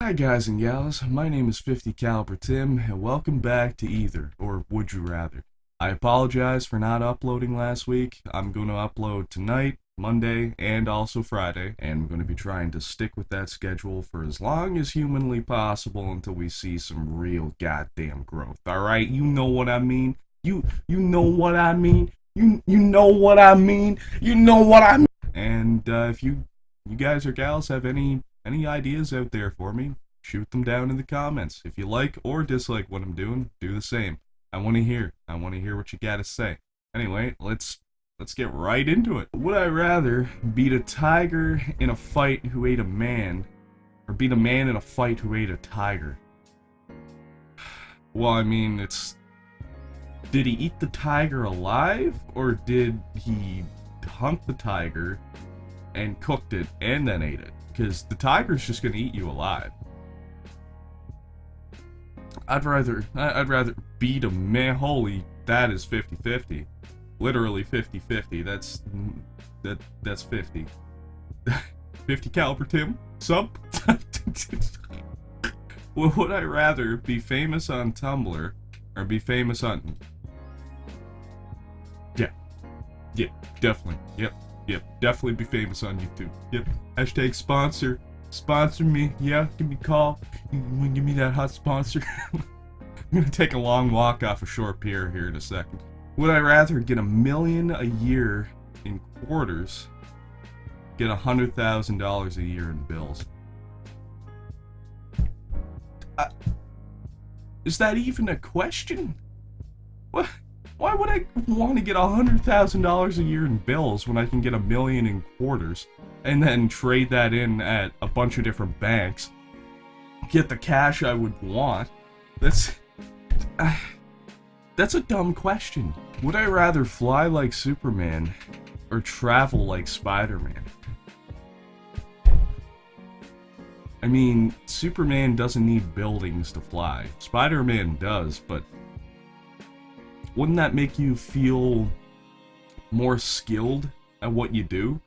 Hi guys and gals, my name is 50 Caliber Tim, and welcome back to Either, or Would You Rather. I apologize for not uploading last week. I'm going to upload tonight, Monday, and also Friday, and I'm going to be trying to stick with that schedule for as long as humanly possible until we see some real goddamn growth, alright? You know what I mean? You know what I mean? You know what I mean? You know what I mean? And if you guys or gals have any ideas out there for me, shoot them down in the comments. If you like or dislike what I'm doing, do the same. I want to hear what you got to say. Anyway, let's get right into it. Would I rather beat a tiger in a fight who ate a man, or beat a man in a fight who ate a tiger? Well, I mean, did he eat the tiger alive, or did he hunt the tiger and cooked it and then ate it? Because the tiger's just gonna eat you alive. I'd rather beat a man. Holy, that is 50-50. Literally 50-50. That's 50. 50 caliber Tim? Sup? Well, would I rather be famous on Tumblr or be famous on... Yeah, definitely. Yep, definitely be famous on YouTube. Yep. Hashtag sponsor. Sponsor me. Yeah, give me a call. You wanna give me that hot sponsor? I'm gonna take a long walk off a short pier here in a second. Would I rather get $1 million a year in quarters, get $100,000 a year in bills? Is that even a question? What? Why would I want to get $100,000 a year in bills when I can get $1 million in quarters and then trade that in at a bunch of different banks, get the cash I would want? That's a dumb question. Would I rather fly like Superman or travel like Spider-Man? I mean, Superman doesn't need buildings to fly. Spider-Man does, but wouldn't that make you feel more skilled at what you do?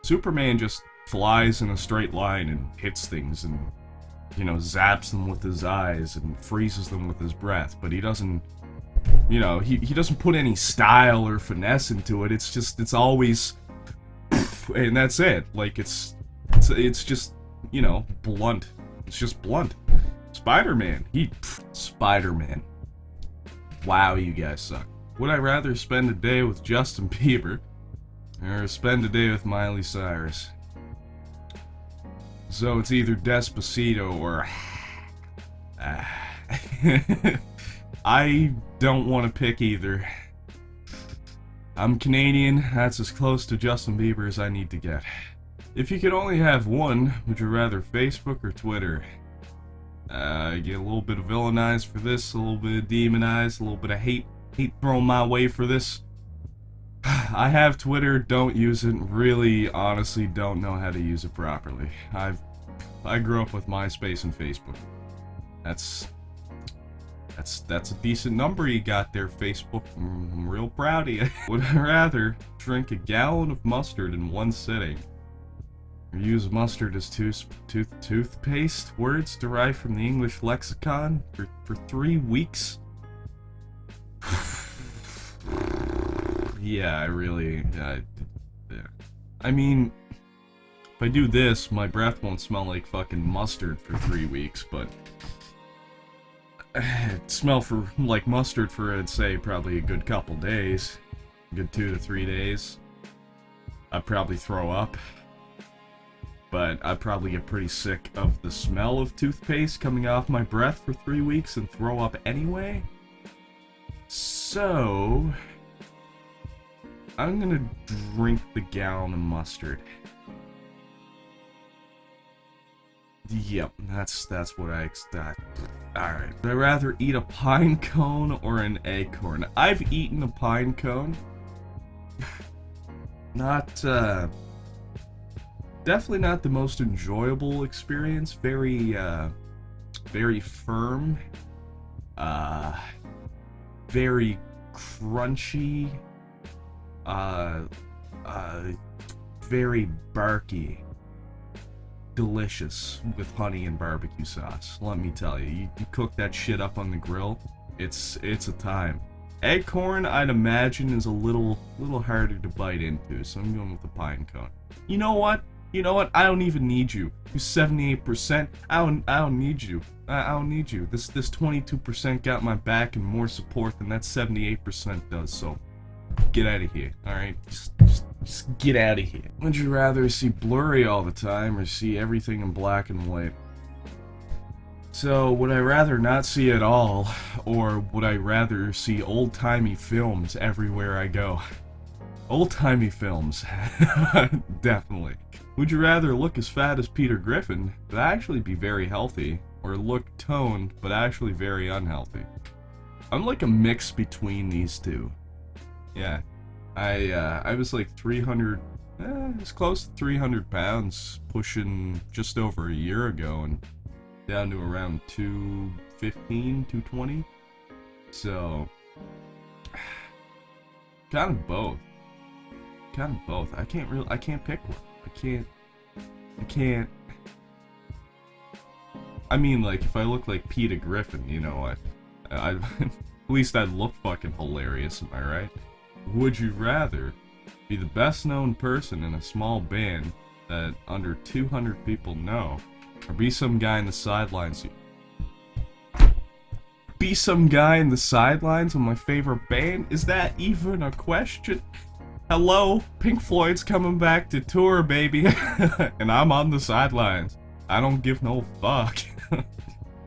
Superman just flies in a straight line and hits things and, zaps them with his eyes and freezes them with his breath, but he doesn't, he doesn't put any style or finesse into it. It's always, and that's it. Like, it's just, blunt. It's just blunt. Spider-Man. Spider-Man. Wow, you guys suck. Would I rather spend a day with Justin Bieber or spend a day with Miley Cyrus? So it's either Despacito or... I don't want to pick either. I'm Canadian, that's as close to Justin Bieber as I need to get. If you could only have one, would you rather Facebook or Twitter? I get a little bit of villainized for this, a little bit of demonized, a little bit of hate thrown my way for this. I have Twitter, don't use it, really, honestly, don't know how to use it properly. I grew up with MySpace and Facebook. That's a decent number you got there, Facebook. I'm real proud of you. Would I rather drink a gallon of mustard in one sitting, or use mustard as toothpaste, words derived from the English lexicon, for 3 weeks? Yeah, yeah. I mean, if I do this, my breath won't smell like fucking mustard for 3 weeks, but it'd smell like mustard for, I'd say, probably a good couple days. A good 2 to 3 days. I'd probably throw up. But I'd probably get pretty sick of the smell of toothpaste coming off my breath for 3 weeks and throw up anyway. So I'm gonna drink the gallon of mustard. Yep, that's what I expect. Alright. Would I rather eat a pine cone or an acorn? I've eaten a pine cone. Definitely not the most enjoyable experience. Very firm. Very crunchy. Very barky. delicious with honey and barbecue sauce. Let me tell you, you cook that shit up on the grill, it's a time. Eggcorn, I'd imagine, is a little harder to bite into, so I'm going with the pine cone. You know what? I don't even need you. You 78%. I don't need you. I don't need you. This 22% got my back and more support than that 78% does. So get out of here. All right, just get out of here. Would you rather see blurry all the time or see everything in black and white? So, would I rather not see at all, or would I rather see old-timey films everywhere I go? Old-timey films. Definitely. Would you rather look as fat as Peter Griffin, but actually be very healthy, or look toned, but actually very unhealthy? I'm like a mix between these two. Yeah. I was like 300, it's close to 300 pounds, pushing just over a year ago, and down to around 215, 220. So, kind of both. I can't pick one. I can't. I mean, like, if I look like Peter Griffin, you know, I at least I'd look fucking hilarious, am I right? Would you rather be the best known person in a small band that under 200 people know, or be some guy in the sidelines? Be some guy in the sidelines of my favorite band? Is that even a question? Hello, Pink Floyd's coming back to tour, baby. And I'm on the sidelines. I don't give no fuck.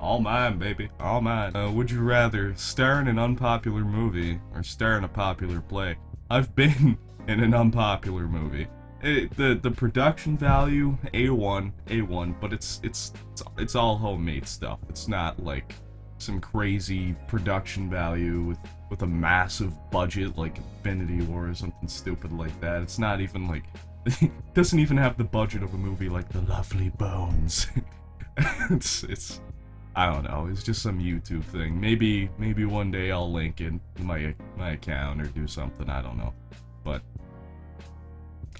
All mine, baby. All mine. Would you rather star in an unpopular movie or star in a popular play? I've been in an unpopular movie. The production value, A1, but it's all homemade stuff. It's not like some crazy production value with a massive budget like Infinity War or something stupid like that. It's not even like it doesn't even have the budget of a movie like The Lovely Bones. it's I don't know, it's just some YouTube thing. Maybe one day I'll link in my account or do something, I don't know. But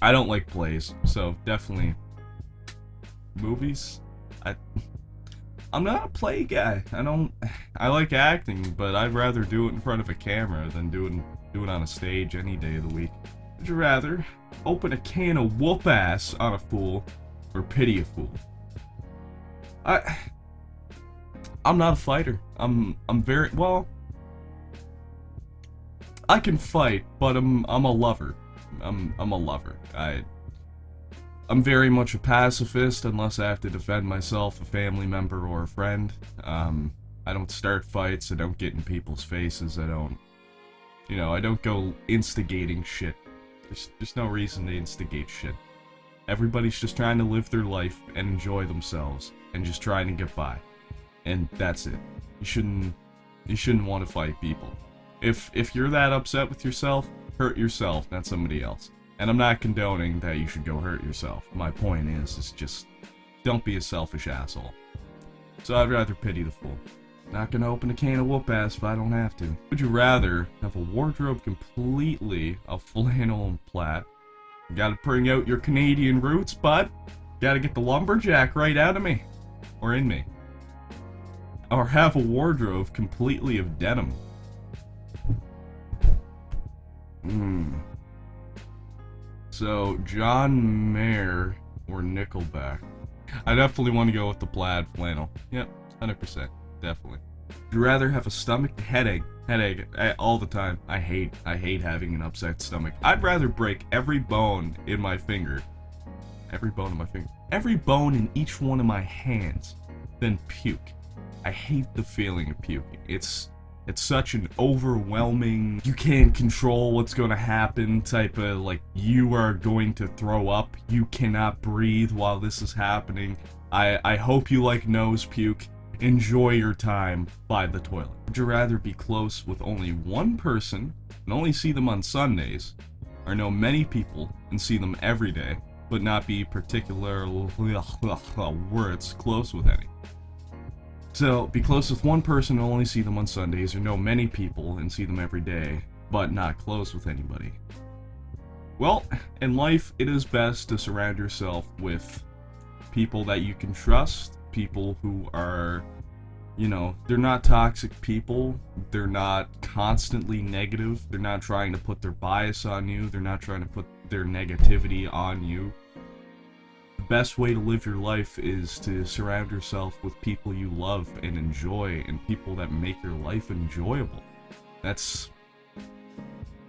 I don't like plays, so definitely movies. I'm not a play guy. I like acting, but I'd rather do it in front of a camera than do it on a stage any day of the week. Would you rather open a can of whoop ass on a fool or pity a fool? I'm not a fighter. I'm very well. I can fight, but I'm a lover. I'm a lover. I'm very much a pacifist unless I have to defend myself, a family member, or a friend. I don't start fights, I don't get in people's faces, I don't go instigating shit. There's no reason to instigate shit. Everybody's just trying to live their life and enjoy themselves, and just trying to get by. And that's it. You shouldn't want to fight people. If you're that upset with yourself, hurt yourself, not somebody else. And I'm not condoning that you should go hurt yourself. My point is just don't be a selfish asshole. So I'd rather pity the fool. Not gonna open a can of whoop ass if I don't have to. Would you rather have a wardrobe completely of flannel and plaid? You gotta bring out your Canadian roots, bud. Gotta get the lumberjack right out of me. Or in me. Or have a wardrobe completely of denim. So, John Mayer or Nickelback? I definitely want to go with the plaid flannel. Yep, 100%. Definitely. Would you rather have a stomach headache all the time? I hate having an upset stomach. I'd rather break every bone in my finger. Every bone in each one of my hands than puke. I hate the feeling of puking. It's such an overwhelming, you can't control what's going to happen type of, like, you are going to throw up, you cannot breathe while this is happening. I hope you like nose puke. Enjoy your time by the toilet. Would you rather be close with only one person and only see them on Sundays, or know many people and see them every day, but not be particularly words close with any? So, be close with one person and only see them on Sundays, or know many people and see them every day, but not close with anybody. Well, in life, it is best to surround yourself with people that you can trust, people who are, you know, they're not toxic people, they're not constantly negative, they're not trying to put their bias on you, they're not trying to put their negativity on you. The best way to live your life is to surround yourself with people you love and enjoy, and people that make your life enjoyable.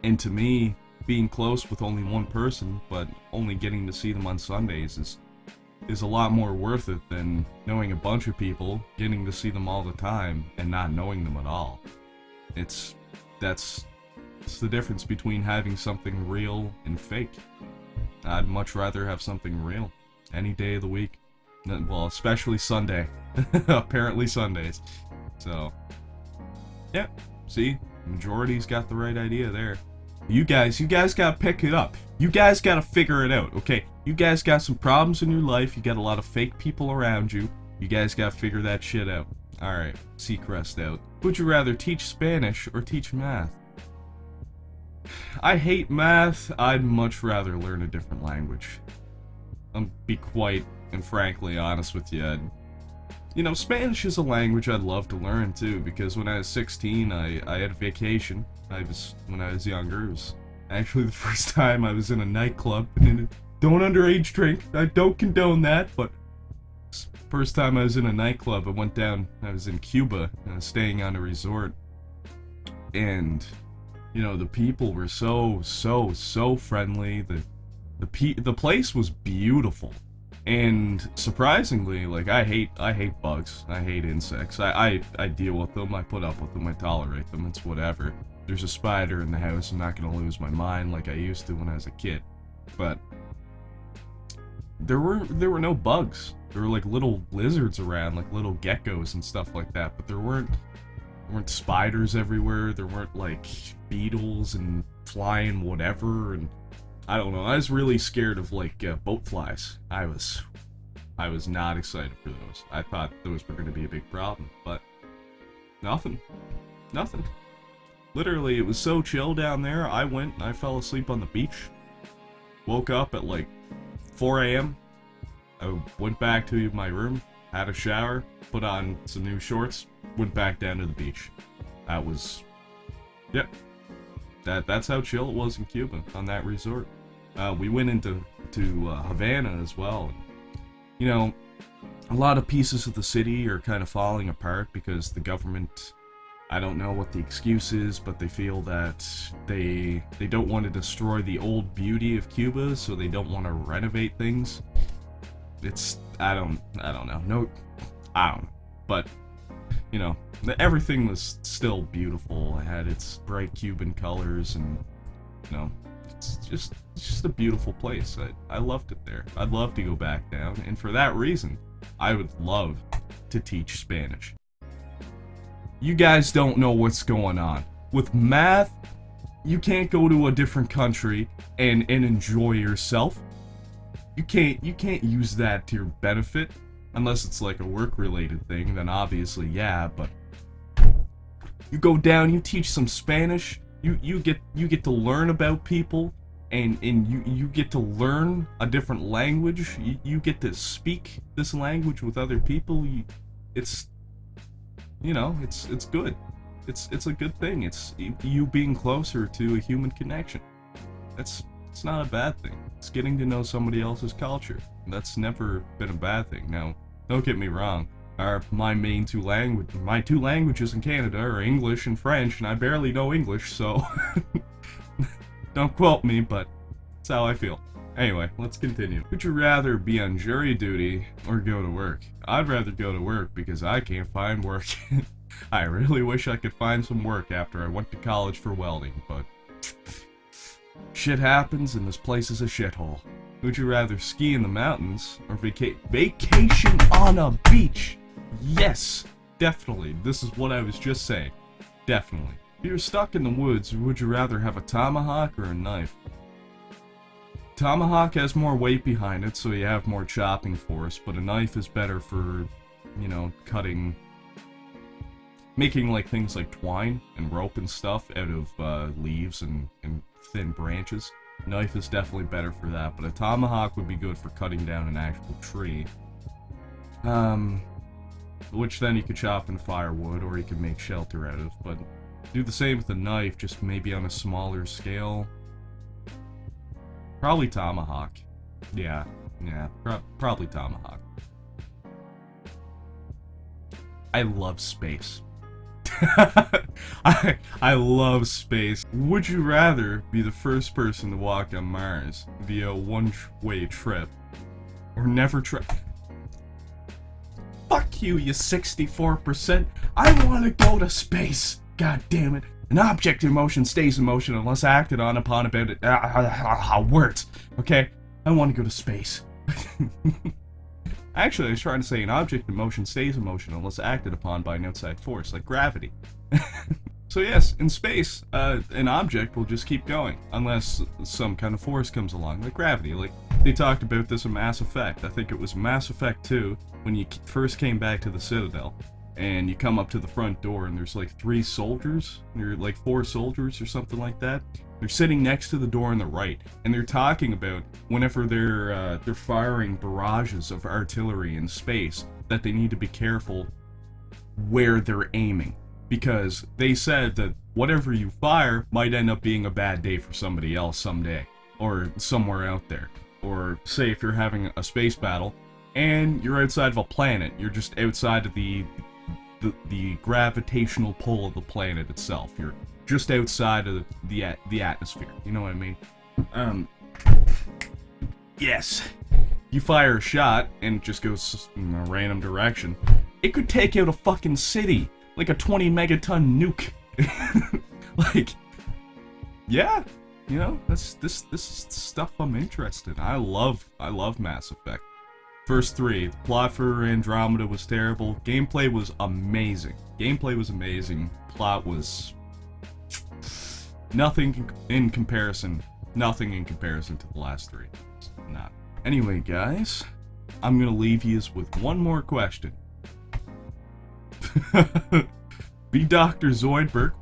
And to me, being close with only one person, but only getting to see them on Sundays is a lot more worth it than knowing a bunch of people, getting to see them all the time, and not knowing them at all. It's the difference between having something real and fake. I'd much rather have something real any day of the week. Well, especially Sunday. Apparently Sundays. So, yeah, see? Majority's got the right idea there. You guys gotta pick it up. You guys gotta figure it out, okay? You guys got some problems in your life. You got a lot of fake people around you. You guys gotta figure that shit out. Alright, Seacrest out. Would you rather teach Spanish or teach math? I hate math. I'd much rather learn a different language. I'll be quite and frankly honest with you. You know, Spanish is a language I'd love to learn too, because when I was 16, I had a vacation. When I was younger, it was actually the first time I was in a nightclub. And don't underage drink. I don't condone that, but first time I was in a nightclub, I was in Cuba, staying on a resort. And, you know, the people were so friendly. The place was beautiful. And surprisingly, like, I hate bugs. I hate insects. I deal with them. I put up with them. I tolerate them. It's whatever. There's a spider in the house. I'm not gonna lose my mind like I used to when I was a kid. But there were no bugs. There were like little lizards around, like little geckos and stuff like that. But there weren't spiders everywhere. There weren't like beetles and flying whatever. And I don't know. I was really scared of like boat flies. I was not excited for those. I thought those were going to be a big problem, but nothing. Literally, it was so chill down there. I went and I fell asleep on the beach. Woke up at like 4 a.m. I went back to my room, had a shower, put on some new shorts, went back down to the beach. That was, yep. That's how chill it was in Cuba on that resort. We went into Havana as well. You know, a lot of pieces of the city are kind of falling apart because the government, I don't know what the excuse is, but they feel that they don't want to destroy the old beauty of Cuba, so they don't want to renovate things. I don't know. But, you know, everything was still beautiful. It had its bright Cuban colors, and, you know, it's just a beautiful place. I loved it there. I'd love to go back down, and for that reason, I would love to teach Spanish. You guys don't know what's going on. With math, you can't go to a different country and enjoy yourself. You can't use that to your benefit. Unless it's like a work-related thing, then obviously, yeah, but you go down, you teach some Spanish, you get to learn about people, and you get to learn a different language, you get to speak this language with other people. It's good. It's a good thing. It's you being closer to a human connection. It's not a bad thing. It's getting to know somebody else's culture. That's never been a bad thing. Now, don't get me wrong. My two languages in Canada are English and French, and I barely know English, so don't quote me, but that's how I feel. Anyway, let's continue. Would you rather be on jury duty or go to work? I'd rather go to work because I can't find work. I really wish I could find some work after I went to college for welding, but shit happens and this place is a shithole. Would you rather ski in the mountains or vacation on a beach? Yes, definitely. This is what I was just saying. Definitely. If you're stuck in the woods, would you rather have a tomahawk or a knife? Tomahawk has more weight behind it, so you have more chopping force, but a knife is better for, you know, cutting, making like things like twine and rope and stuff out of leaves and thin branches. Knife is definitely better for that, but a tomahawk would be good for cutting down an actual tree. Which then you could chop in firewood, or you could make shelter out of, but do the same with a knife, just maybe on a smaller scale. Probably tomahawk. Yeah, probably tomahawk. I love space. I love space. Would you rather be the first person to walk on Mars via a one-way trip, or never try? Fuck you, you 64%. I want to go to space. God damn it. An object in motion stays in motion unless acted on upon about it. Words. Okay? I want to go to space. Actually, I was trying to say an object in motion stays in motion unless acted upon by an outside force, like gravity. So yes, in space, an object will just keep going, unless some kind of force comes along, like gravity. Like, they talked about this in Mass Effect. I think it was Mass Effect 2, when you first came back to the Citadel, and you come up to the front door, and there's like 3 soldiers, or like 4 soldiers, or something like that. They're sitting next to the door on the right, and they're talking about whenever they're firing barrages of artillery in space, that they need to be careful where they're aiming. Because they said that whatever you fire might end up being a bad day for somebody else someday, or somewhere out there. Or say if you're having a space battle, and you're outside of a planet, you're just outside of the gravitational pull of the planet itself. You're just outside of the atmosphere. You know what I mean? Yes. You fire a shot, and it just goes in a random direction. It could take out a fucking city. Like a 20 megaton nuke. Like, yeah, you know, this is stuff I'm interested in. I love Mass Effect. First 3, the plot for Andromeda was terrible. Gameplay was amazing. Plot was nothing in comparison. Nothing in comparison to the last 3. Not. Anyway, guys, I'm gonna leave you with one more question. Be Dr. Zoidberg,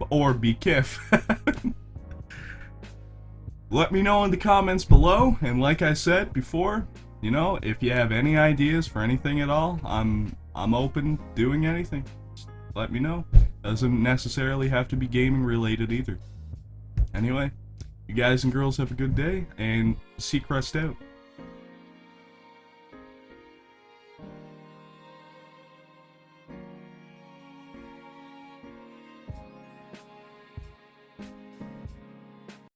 or be Kif. Let me know in the comments below, and like I said before, you know, if you have any ideas for anything at all, I'm open doing anything. Just let me know. Doesn't necessarily have to be gaming related either. Anyway, you guys and girls have a good day, and Seacrest out.